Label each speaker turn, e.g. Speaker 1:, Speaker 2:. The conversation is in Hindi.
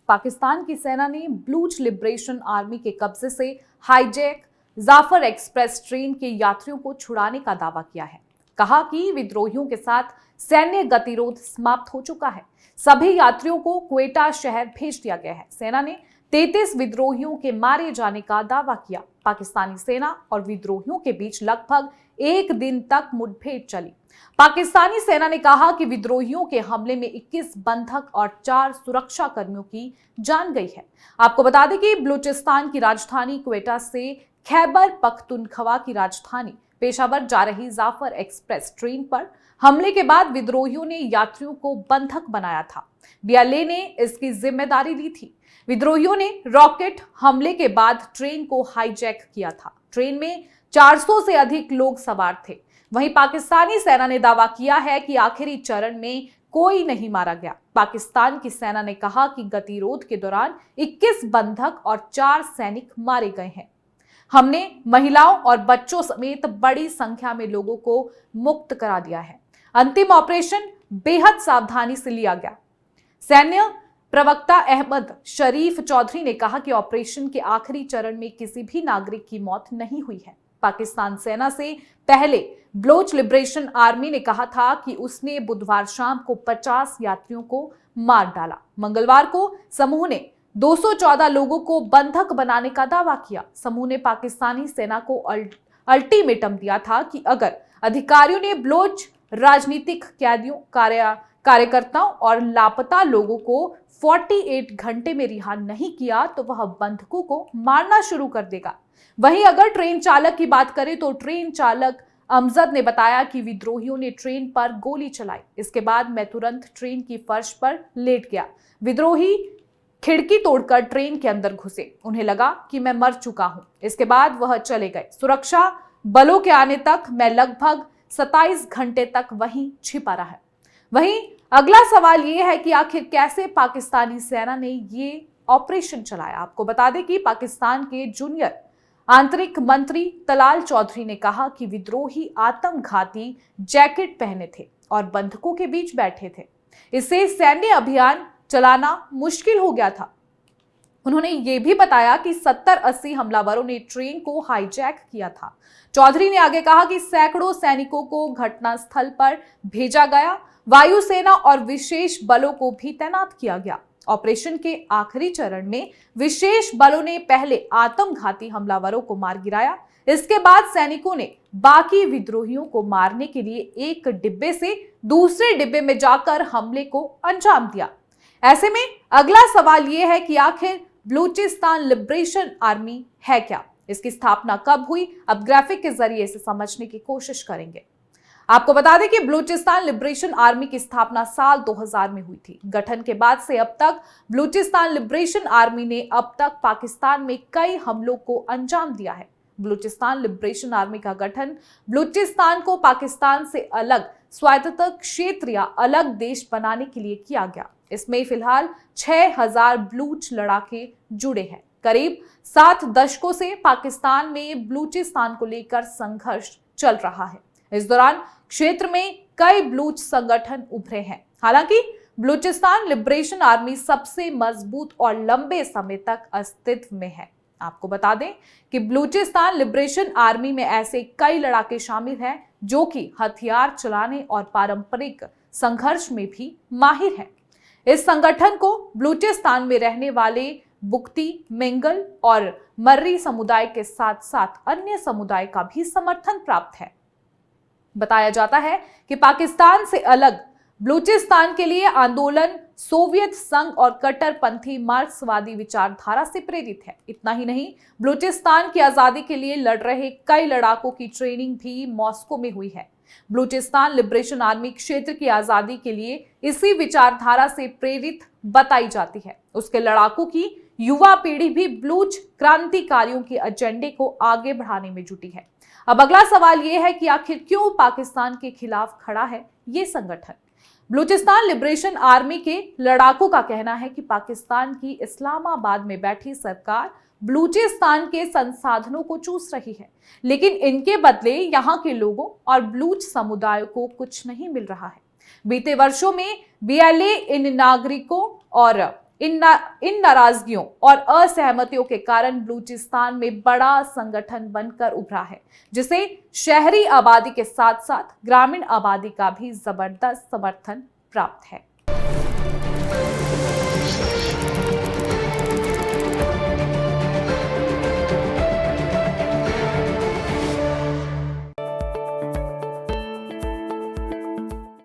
Speaker 1: पाकिस्तान की सेना ने बलूच लिबरेशन आर्मी के कब्जे से हाईजैक जाफर एक्सप्रेस ट्रेन के यात्रियों को छुड़ाने का दावा किया है। कहा कि विद्रोहियों के साथ सैन्य गतिरोध समाप्त हो चुका है। सभी यात्रियों को क्वेटा शहर भेज दिया गया है। सेना ने 33 विद्रोहियों के मारे जाने का दावा किया। पाकिस्तानी सेना और विद्रोहियों के बीच लगभग एक दिन तक मुठभेड़ चली। पाकिस्तानी सेना ने कहा कि विद्रोहियों के हमले में 21 बंधक और 4 सुरक्षा कर्मियों की जान गई है। आपको बता दें कि बलूचिस्तान की राजधानी क्वेटा से खैबर पख्तूनख्वा की राजधानी पेशावर जा रही जाफर एक्सप्रेस ट्रेन पर हमले के बाद विद्रोहियों ने यात्रियों को बंधक बनाया था। BLA ने इसकी जिम्मेदारी ली थी। विद्रोहियों ने रॉकेट हमले के बाद ट्रेन को हाईजैक किया था। ट्रेन में 400 से अधिक लोग सवार थे। वहीं पाकिस्तानी सेना ने दावा किया है कि आखिरी चरण में कोई नहीं मारा गया। पाकिस्तान की सेना ने कहा कि गतिरोध के दौरान 21 बंधक और 4 सैनिक मारे गए हैं। हमने महिलाओं और बच्चों समेत बड़ी संख्या में लोगों को मुक्त करा दिया है। अंतिम ऑपरेशन बेहद सावधानी से लिया गया। सैन्य प्रवक्ता अहमद शरीफ चौधरी ने कहा कि ऑपरेशन के आखिरी चरण में किसी भी नागरिक की मौत नहीं हुई है। पाकिस्तान सेना से पहले बलूच लिबरेशन आर्मी ने कहा था कि उसने बुधवार शाम को 50 यात्रियों को मार डाला। मंगलवार को समूह ने 214 लोगों को बंधक बनाने का दावा किया। समूह ने पाकिस्तानी सेना को अल्टीमेटम दिया था कि अगर अधिकारियों ने बलूच राजनीतिक कैदियों, कार्यकर्ताओं और लापता लोगों को 48 घंटे में रिहा नहीं किया तो वह बंधकों को मारना शुरू कर देगा। वहीं अगर ट्रेन चालक की बात करें तो ट्रेन चालक अमजद ने बताया कि विद्रोहियों ने ट्रेन पर गोली चलाई। इसके बाद मैं तुरंत ट्रेन की फर्श पर लेट गया। विद्रोही खिड़की तोड़कर ट्रेन के अंदर घुसे। उन्हें लगा कि मैं मर चुका हूं। इसके बाद वह चले गए। सुरक्षा बलों के आने तक मैं लगभग 27 घंटे तक वहीं छिपा रहा। वहीं अगला सवाल यह है कि आखिर कैसे पाकिस्तानी सेना ने ये ऑपरेशन चलाया। आपको बता दें कि पाकिस्तान के जूनियर आंतरिक मंत्री तलाल चौधरी ने कहा कि विद्रोही आत्मघाती जैकेट पहने थे और बंधकों के बीच बैठे थे। इससे सैन्य अभियान चलाना मुश्किल हो गया था। उन्होंने ये भी बताया कि 70-80 हमलावरों ने ट्रेन को हाईजैक किया था। चौधरी ने आगे कहा कि सैकड़ों सैनिकों को घटनास्थल पर भेजा गया। वायुसेना और विशेष बलों को भी तैनात किया गया। ऑपरेशन के आखिरी चरण में विशेष बलों ने पहले आत्मघाती हमलावरों को मार गिराया। इसके बाद सैनिकों ने बाकी विद्रोहियों को मारने के लिए एक डिब्बे से दूसरे डिब्बे में जाकर हमले को अंजाम दिया। ऐसे में अगला सवाल यह है कि आखिर बलूचिस्तान लिबरेशन आर्मी है क्या? इसकी स्थापना कब हुई? अब ग्राफिक के जरिए इसे समझने की कोशिश करेंगे। आपको बता दें कि बलूचिस्तान लिबरेशन आर्मी की स्थापना साल 2000 में हुई थी। गठन के बाद से अब तक बलूचिस्तान लिबरेशन आर्मी ने अब तक पाकिस्तान में कई हमलों को अंजाम दिया है। बलूचिस्तान लिबरेशन आर्मी का गठन बलूचिस्तान को पाकिस्तान से अलग स्वायत्त क्षेत्र या अलग देश बनाने के लिए किया गया। इसमें फिलहाल 6000 बलूच लड़ाके जुड़े हैं। करीब 7 दशकों से पाकिस्तान में बलूचिस्तान को लेकर संघर्ष चल रहा है। इस दौरान क्षेत्र में कई बलूच संगठन उभरे हैं। हालांकि बलूचिस्तान लिबरेशन आर्मी सबसे मजबूत और लंबे समय तक अस्तित्व में है। आपको बता दें कि बलूचिस्तान लिबरेशन आर्मी में ऐसे कई लड़ाके शामिल हैं जो कि हथियार चलाने और पारंपरिक संघर्ष में भी माहिर हैं। इस संगठन को बलूचिस्तान में रहने वाले बुक्ती, मेंगल और मर्री समुदाय के साथ साथ अन्य समुदाय का भी समर्थन प्राप्त है। बताया जाता है कि पाकिस्तान से अलग बलूचिस्तान के लिए आंदोलन सोवियत संघ और कट्टरपंथी मार्क्सवादी विचारधारा से प्रेरित है। इतना ही नहीं, बलूचिस्तान की आजादी के लिए लड़ रहे कई लड़ाकों की ट्रेनिंग भी मॉस्को में हुई है। बलूचिस्तान लिबरेशन आर्मी क्षेत्र की आजादी के लिए इसी विचारधारा से प्रेरित बताई जाती है। उसके लड़ाकों की युवा पीढ़ी भी बलूच क्रांतिकारियों के एजेंडे को आगे बढ़ाने में जुटी है। अब अगला सवाल यह है कि आखिर क्यों पाकिस्तान के खिलाफ खड़ा है ये संगठन? बलूचिस्तान लिबरेशन आर्मी के लड़ाकों का कहना है कि पाकिस्तान की इस्लामाबाद में बैठी सरकार बलूचिस्तान के संसाधनों को चूस रही है, लेकिन इनके बदले यहाँ के लोगों और बलूच समुदाय को कुछ नहीं मिल रहा है। बीते वर्षों में BLA इन नागरिकों और इन नाराजगियों और असहमतियों के कारण बलूचिस्तान में बड़ा संगठन बनकर उभरा है, जिसे शहरी आबादी के साथ साथ ग्रामीण आबादी का भी जबरदस्त समर्थन प्राप्त है।